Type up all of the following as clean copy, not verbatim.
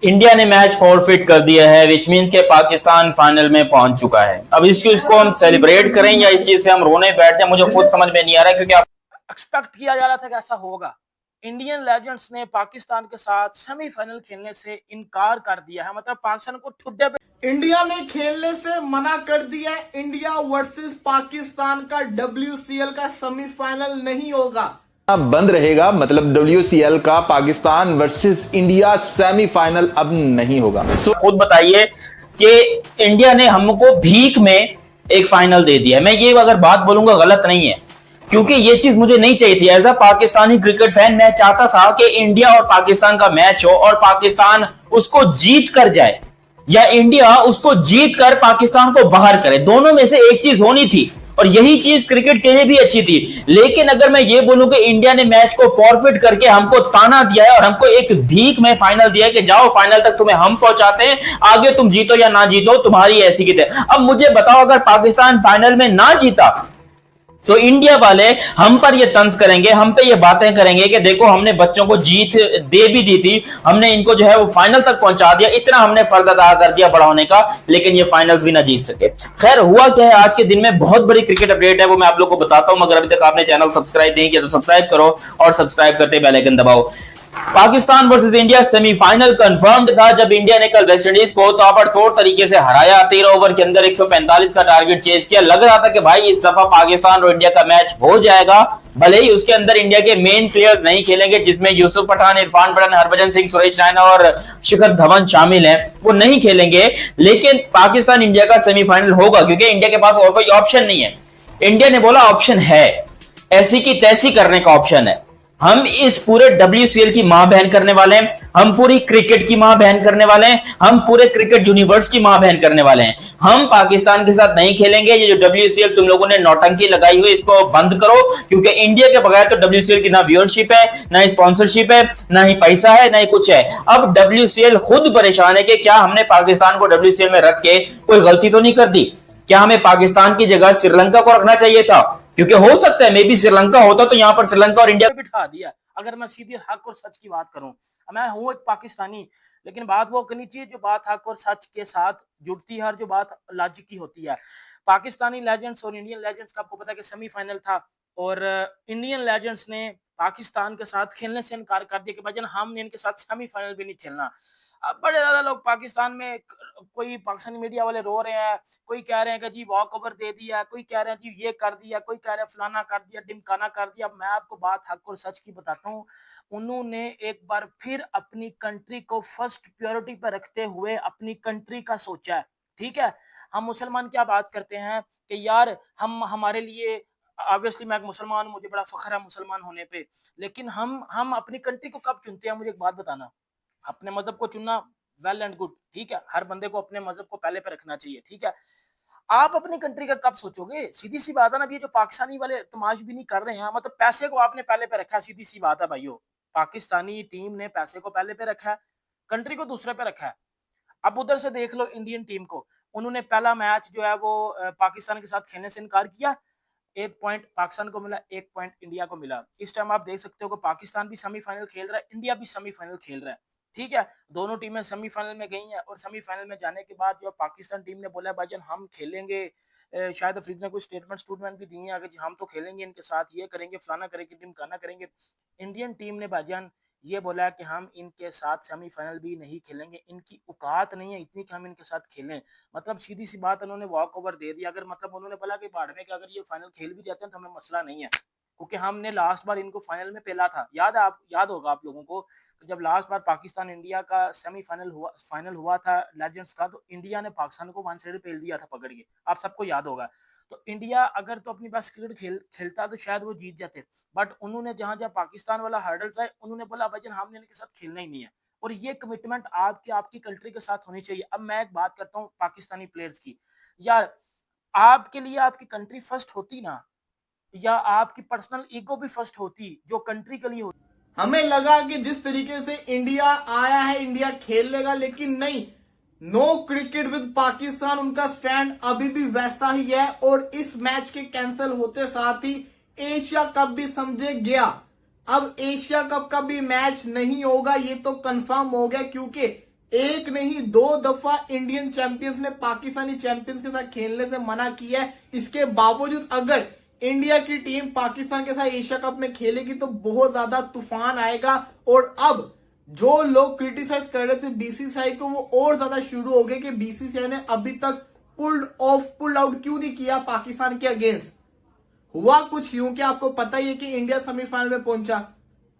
India ने match forfeit कर दिया है, विच मींस के पाकिस्तान फाइनल में पहुंच चुका है। अब इसको हम सेलिब्रेट करें या इस चीज पे हम रोने बैठ जाए, मुझे खुद समझ में नहीं आ रहा है, क्योंकि आप एक्सपेक्ट किया जा रहा था कि ऐसा होगा। इंडियन लेजेंड्स ने पाकिस्तान के साथ सेमीफाइनल खेलने से इनकार कर दिया है, मतलब पाकिस्तान को ठुड्डे पे इंडिया ने खेलने से मना कर दिया है। इंडिया वर्सेस पाकिस्तान का WCL का सेमीफाइनल नहीं होगा, बंद रहेगा। मतलब WCL का पाकिस्तान वर्सेस इंडिया सेमीफाइनल अब नहीं होगा। खुद बताइए कि इंडिया ने हमको भीख में एक फाइनल दे दिया है। मैं ये अगर बात बोलूंगा गलत नहीं है, क्योंकि ये चीज मुझे नहीं चाहिए थी। As a Pakistani cricket fan मैं चाहता था कि इंडिया और पाकिस्तान का मैच हो और पाकिस्तान उसको जीत कर जाए या इंडिया उसको जीत कर पाकिस्तान को बाहर करे, दोनों में से एक चीज होनी थी और यही चीज क्रिकेट के लिए भी अच्छी थी। लेकिन अगर मैं ये बोलूं कि इंडिया ने मैच को फॉरफिट करके हमको ताना दिया है और हमको एक भीख में फाइनल दिया है कि जाओ फाइनल तक तुम्हें हम पहुंचाते हैं, आगे तुम जीतो या ना जीतो तुम्हारी ऐसी की तरह। अब मुझे बताओ, अगर पाकिस्तान फाइनल में ना जीता तो इंडिया वाले हम पर ये तंज करेंगे, हम पे ये बातें करेंगे कि देखो हमने बच्चों को जीत दे भी दी थी, हमने इनको जो है वो फाइनल तक पहुंचा दिया, इतना हमने फर्ज अदा कर दिया बड़ा होने का, लेकिन ये फाइनल्स भी ना जीत सके। खैर हुआ क्या है, आज के दिन में बहुत बड़ी क्रिकेट अपडेट है, वो मैं आप लोग को बताता हूं। मगर अभी तक आपने चैनल सब्सक्राइब नहीं किया तो सब्सक्राइब करो और सब्सक्राइब करते बेल आइकन दबाओ। Pakistan versus India semifinal confirmed था जब इंडिया ने कल वेस्टइंडीज को ताबड़तोड़ तरीके से हराया। 13 ओवर के अंदर 145 का टारगेट चेज किया। लग रहा था कि भाई इस दफा पाकिस्तान और इंडिया का मैच हो जाएगा, भले ही उसके अंदर इंडिया के मेन प्लेयर्स नहीं खेलेंगे, जिसमें यूसुफ पठान, इरफान पठान, हरभजन सिंह, सुरेश रैना और शिखर धवन शामिल हैं, वो नहीं खेलेंगे। लेकिन पाकिस्तान इंडिया का सेमीफाइनल होगा क्योंकि इंडिया के पास और कोई ऑप्शन नहीं है। इंडिया ने बोला ऑप्शन है, ऐसी की तैसी करने का ऑप्शन है। हम इस पूरे WCL की मां बहन करने वाले हैं, हम पूरी क्रिकेट की मां बहन करने वाले हैं, हम पूरे क्रिकेट यूनिवर्स की मां बहन करने वाले हैं। हम पाकिस्तान के साथ नहीं खेलेंगे। ये जो WCL तुम लोगों ने नौटंकी लगाई हुई इसको बंद करो, क्योंकि इंडिया के बगैर तो WCL की ना व्यूअरशिप है, ना स्पॉन्सरशिप है, ना ही पैसा है, ना ही कुछ है। अब WCL खुद परेशान है कि क्या हमने पाकिस्तान को WCL में रख के कोई गलती तो नहीं कर दी। क्या हमें पाकिस्तान की जगह श्रीलंका को रखना चाहिए था, क्योंकि हो सकता है मे बी श्रीलंका होता तो यहां पर श्रीलंका और इंडिया बिठा दिया। अगर मैं सीधी हक और सच की बात करूं, मैं हूं एक पाकिस्तानी, लेकिन बात वो करनी चाहिए जो बात हक और सच के साथ जुड़ती है और जो बात लॉजिक की होती है। पाकिस्तानी लेजेंड्स और इंडियन लेजेंड्स का आपको पता है कि सेमीफाइनल था और इंडियन लेजेंड्स ने पाकिस्तान के साथ खेलने से इनकार कर दिया कि भाईजान हमने इनके साथ सेमीफाइनल भी नहीं खेलना। अब बड़े ज्यादा लोग पाकिस्तान में, कोई पाकिस्तानी मीडिया वाले रो रहे हैं, कोई कह रहे हैं कि जी वॉक ओवर दे दिया, कोई कह रहे हैं जी ये कर दिया, कोई कह रहे हैं फलाना कर दिया, डिमकाना कर दिया। मैं आपको बात हक और सच की बताता हूँ, उन्होंने एक बार फिर अपनी कंट्री को फर्स्ट प्रायोरिटी पर रखते हुए अपनी कंट्री का सोचा है। ठीक है, हम मुसलमान क्या बात करते हैं कि यार हम हमारे लिए, ऑब्वियसली मैं एक मुसलमान, मुझे बड़ा फख्र है मुसलमान होने पे, लेकिन हम अपनी कंट्री को कब चुनते हैं, मुझे एक बात बताना। अपने मजहब को चुनना वेल एंड गुड, ठीक है, हर बंदे को अपने मजहब को पहले पे रखना चाहिए, ठीक है। आप अपनी कंट्री का कब सोचोगे? सीधी सी बात है ना, ये जो पाकिस्तानी वाले तमाश भी नहीं कर रहे हैं, मतलब पैसे को आपने पहले पे रखा है, सीधी सी बात है भाइयों। पाकिस्तानी टीम ने पैसे को पहले पे रखा है, कंट्री को दूसरे पे रखा है। अब उधर से देख लो इंडियन टीम को, उन्होंने पहला मैच जो है वो पाकिस्तान के साथ खेलने से इनकार किया। 1 पॉइंट पाकिस्तान को मिला, 1 पॉइंट इंडिया को मिला। इस टाइम आप देख सकते हो कि पाकिस्तान भी सेमीफाइनल खेल रहा है, इंडिया भी सेमीफाइनल खेल रहा है, ठीक है। दोनों टीमें सेमीफाइनल में गई हैं और सेमीफाइनल में जाने के बाद जो पाकिस्तान टीम ने बोला भाईजान हम खेलेंगे, शायद अफरीदी ने कोई स्टेटमेंट भी दिए हैं कि हम तो खेलेंगे इनके साथ, ये करेंगे, फलाना करेंगे, ढिमकाना करेंगे। इंडियन टीम ने भाईजान ये बोला है कि हम इनके साथ सेमीफाइनल भी नहीं खेलेंगे, इनकी औकात नहीं है इतनी कि हम इनके साथ खेलें। मतलब सीधी सी बात, उन्होंने वॉक ओवर दे दिया। अगर मतलब उन्होंने बोला कि भाड़ में कि अगर ये फाइनल खेल भी जाते हैं तो हमें मसला नहीं है, क्योंकि हमने लास्ट बार इनको फाइनल में पेला था। याद होगा आप लोगों को, जब लास्ट बार पाकिस्तान इंडिया का फाइनल हुआ था लेजेंड्स का, तो इंडिया ने पाकिस्तान को वन साइड पेल दिया था पकड़ के, आप सबको याद होगा। तो इंडिया अगर तो अपनी पास क्रिकेट खेलता तो शायद वो जीत जाते, बट उन्होंने जहां जहां पाकिस्तान वाला हर्डल्स आए, उन्होंने बोला भाईजान हमने इनके साथ खेलना ही नहीं है। और ये कमिटमेंट आपकी कंट्री के साथ होनी चाहिए। अब मैं एक बात करता हूँ पाकिस्तानी प्लेयर्स की, यार आपके लिए आपकी कंट्री फर्स्ट होती ना, या आपकी पर्सनल ईगो भी फर्स्ट होती जो कंट्री के लिए होती। हमें लगा कि जिस तरीके से इंडिया आया है इंडिया खेल लेगा, लेकिन नहीं, नो क्रिकेट विद पाकिस्तान, उनका स्टैंड अभी भी वैसा ही है। और इस मैच के कैंसिल होते साथ ही एशिया कप भी समझे गया। अब एशिया कप का भी मैच नहीं होगा, ये तो कंफर्म हो गया, क्योंकि एक नहीं 2 दफा इंडियन चैंपियंस ने पाकिस्तानी चैंपियंस के साथ खेलने से मना किया है। इसके बावजूद अगर इंडिया की टीम पाकिस्तान के साथ एशिया कप में खेलेगी तो बहुत ज्यादा तूफान आएगा। और अब जो लोग क्रिटिसाइज कर रहे थे बीसीसीआई को, वो और ज्यादा शुरू हो गए कि बीसीसीआई ने अभी तक पुल आउट क्यों नहीं किया पाकिस्तान के अगेंस्ट। हुआ कुछ यूं कि आपको पता ही है कि इंडिया सेमीफाइनल में पहुंचा,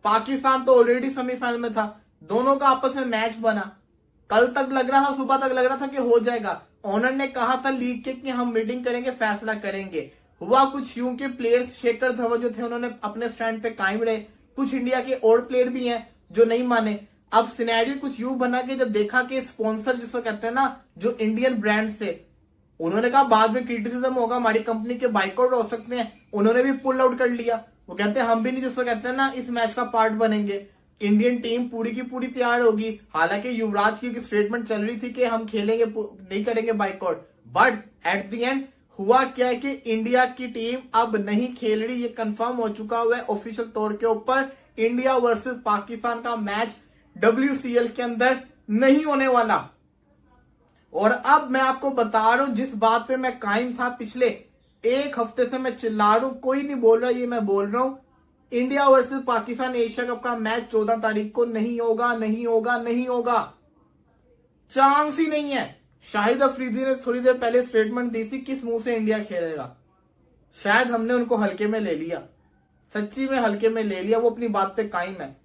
पाकिस्तान तो ऑलरेडी सेमीफाइनल में था, दोनों का आपस में मैच बना। कल तक लग रहा था, सुबह तक लग रहा था कि हो जाएगा। ऑनर ने कहा था लीग के कि हम मीटिंग करेंगे, फैसला करेंगे। हुआ कुछ यूं कि प्लेयर्स शेखर धवन जो थे उन्होंने अपने स्टैंड पे कायम रहे। कुछ इंडिया के और प्लेयर भी हैं जो नहीं माने। अब सिनेरियो कुछ यूं बना कि जब देखा कि स्पॉन्सर जिसको कहते हैं ना, जो इंडियन ब्रांड थे, उन्होंने कहा बाद में क्रिटिसिज्म होगा, हमारी कंपनी के बाइकआउट हो सकते हैं, उन्होंने भी पुल आउट कर लिया। वो कहते हैं हम भी नहीं, जिसको कहते हैं ना, इस मैच का पार्ट बनेंगे। इंडियन टीम पूरी की पूरी तैयार होगी। हालांकि युवराज की स्टेटमेंट चल रही थी कि हम खेलेंगे, नहीं करेंगे boycott, but at the end हुआ क्या है कि इंडिया की टीम अब नहीं खेल रही। ये कंफर्म हो चुका हुआ है ऑफिशियल तौर के ऊपर। इंडिया वर्सेस पाकिस्तान का मैच WCL के अंदर नहीं होने वाला। और अब मैं आपको बता रहा हूं, जिस बात पे मैं कायम था पिछले 1 हफ्ते से, मैं चिल्ला रहा हूं, कोई नहीं बोल रहा, ये मैं बोल रहा हूं, India versus Pakistan Asia cup का मैच 14 तारीख को नहीं होगा, नहीं होगा, नहीं होगा, चांस ही नहीं है। शाहिद अफरीदी ने थोड़ी देर पहले स्टेटमेंट दी थी, किस मुंह से इंडिया खेलेगा। शायद हमने उनको हल्के में ले लिया, सच्ची में हल्के में ले लिया। वो अपनी बात पे कायम है।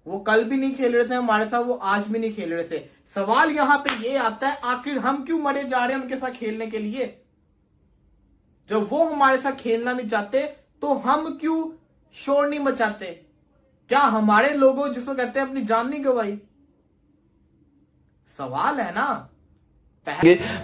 वो कल भी नहीं खेल रहे थे हमारे साथ, वो आज भी नहीं खेल रहे थे। सवाल यहां पे ये आता है, आखिर हम क्यों मरे जा रहे हैं उनके साथ खेलने के लिए। जब वो हमारे साथ खेलना नहीं चाहते तो हम क्यों शोर नहीं मचाते। क्या हमारे लोगों जिसको कहते हैं अपनी जान नहीं गवाई। सवाल है ना।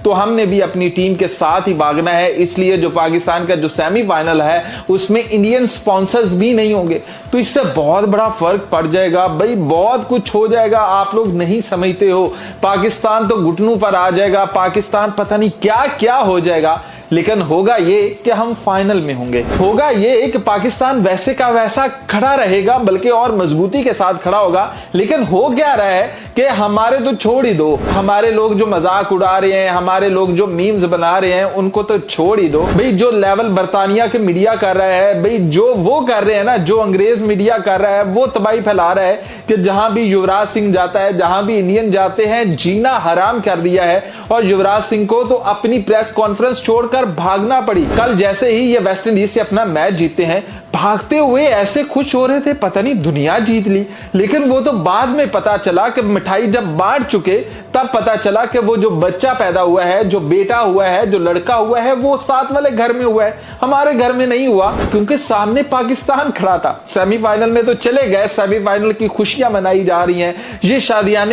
तो हमने भी अपनी टीम के साथ ही भागना है। इसलिए जो पाकिस्तान का जो सेमीफाइनल है उसमें इंडियन स्पॉन्सर्स भी नहीं होंगे, तो इससे बहुत बड़ा फर्क पड़ जाएगा भाई, बहुत कुछ हो जाएगा। आप लोग नहीं समझते हो, पाकिस्तान तो घुटनों पर आ जाएगा, पाकिस्तान पता नहीं क्या क्या हो जाएगा। लेकिन होगा ये कि हम फाइनल में होंगे। होगा ये कि पाकिस्तान वैसे का वैसा खड़ा रहेगा, बल्कि और मजबूती के साथ खड़ा होगा। लेकिन हो क्या रहा है कि हमारे तो छोड़ ही दो, हमारे लोग जो मजाक उड़ा रहे हैं, हमारे लोग जो मीम्स बना रहे हैं, उनको तो छोड़ ही दो भाई। जो लेवल बर्तानिया के मीडिया कर रहा है भाई, जो वो कर रहे हैं ना, जो अंग्रेज मीडिया कर रहा है, वो तबाही फैला रहा है कि जहां भी युवराज सिंह जाता है, जहां भी इंडियन जाते हैं, जीना हराम कर दिया है। और युवराज सिंह को तो अपनी प्रेस कॉन्फ्रेंस छोड़कर भागना पड़ी। कल जैसे ही ये वेस्ट इंडीज से अपना मैच जीते हैं, भागते हुए ऐसे खुश हो रहे थे, पता नहीं दुनिया जीत ली। लेकिन वो तो बाद में पता चला कि मिठाई जब बांट चुके, तब पता चला कि वो जो बच्चा पैदा हुआ है, जो बेटा हुआ है, जो लड़का हुआ है, वो साथ वाले घर में हुआ है, हमारे घर में नहीं हुआ, क्योंकि सामने पाकिस्तान खड़ा था। सेमीफाइनल में तो चले गए, सेमीफाइनल की खुशियां मनाई जा रही हैं, ये शादियां।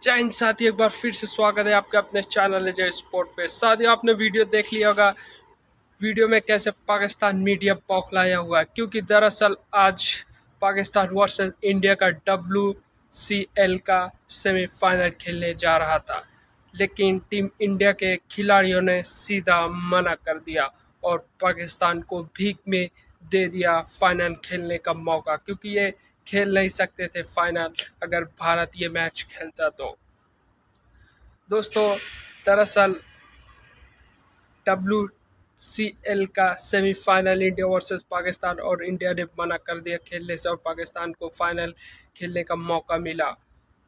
जय हिंद साथी, एक बार फिर से स्वागत है आपका अपने चैनल जय स्पोर्ट पे। साथियों, आपने वीडियो देख लिया होगा, वीडियो में कैसे पाकिस्तान मीडिया बौखलाया हुआ है, क्योंकि दरअसल आज पाकिस्तान वर्सेस इंडिया का WCL का सेमीफाइनल खेलने जा रहा था। लेकिन टीम इंडिया के खिलाड़ियों ने सीधा मना कर दिया और पाकिस्तान को भीख में दे दिया फाइनल खेलने का मौका, क्योंकि ये खेल नहीं सकते थे फाइनल अगर भारत ये मैच खेलता तो। दोस्तों, दरअसल WCL का सेमीफाइनल इंडिया वर्सेस पाकिस्तान, और इंडिया ने मना कर दिया खेलने से और पाकिस्तान को फाइनल खेलने का मौका मिला।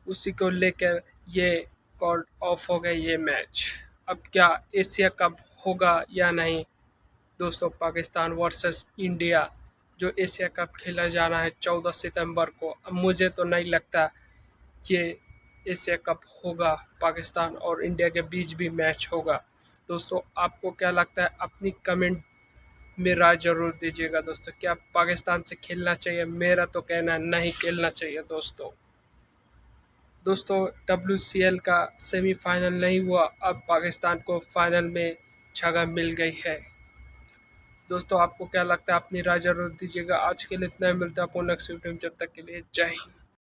उसी को लेकर ये कॉल ऑफ हो गए ये मैच। अब क्या एशिया कप होगा या नहीं। दोस्तों, पाकिस्तान वर्सेस इंडिया जो एशिया कप खेला जाना है 14 सितंबर को, अब मुझे तो नहीं लगता कि एशिया कप होगा। पाकिस्तान और इंडिया के बीच भी मैच होगा। दोस्तों, आपको क्या लगता है, अपनी कमेंट में राय जरूर दीजिएगा। दोस्तों, क्या पाकिस्तान से खेलना चाहिए? मेरा तो कहना है नहीं खेलना चाहिए। दोस्तों WCL का सेमीफाइनल नहीं हुआ, अब पाकिस्तान को फाइनल में जगह मिल गई है। दोस्तों, आपको क्या लगता है, अपनी राय जरूर दीजिएगा। आज के लिए इतना ही, मिलता है आपको नेक्स्ट वीडियो में। जब तक के लिए जय हिंद।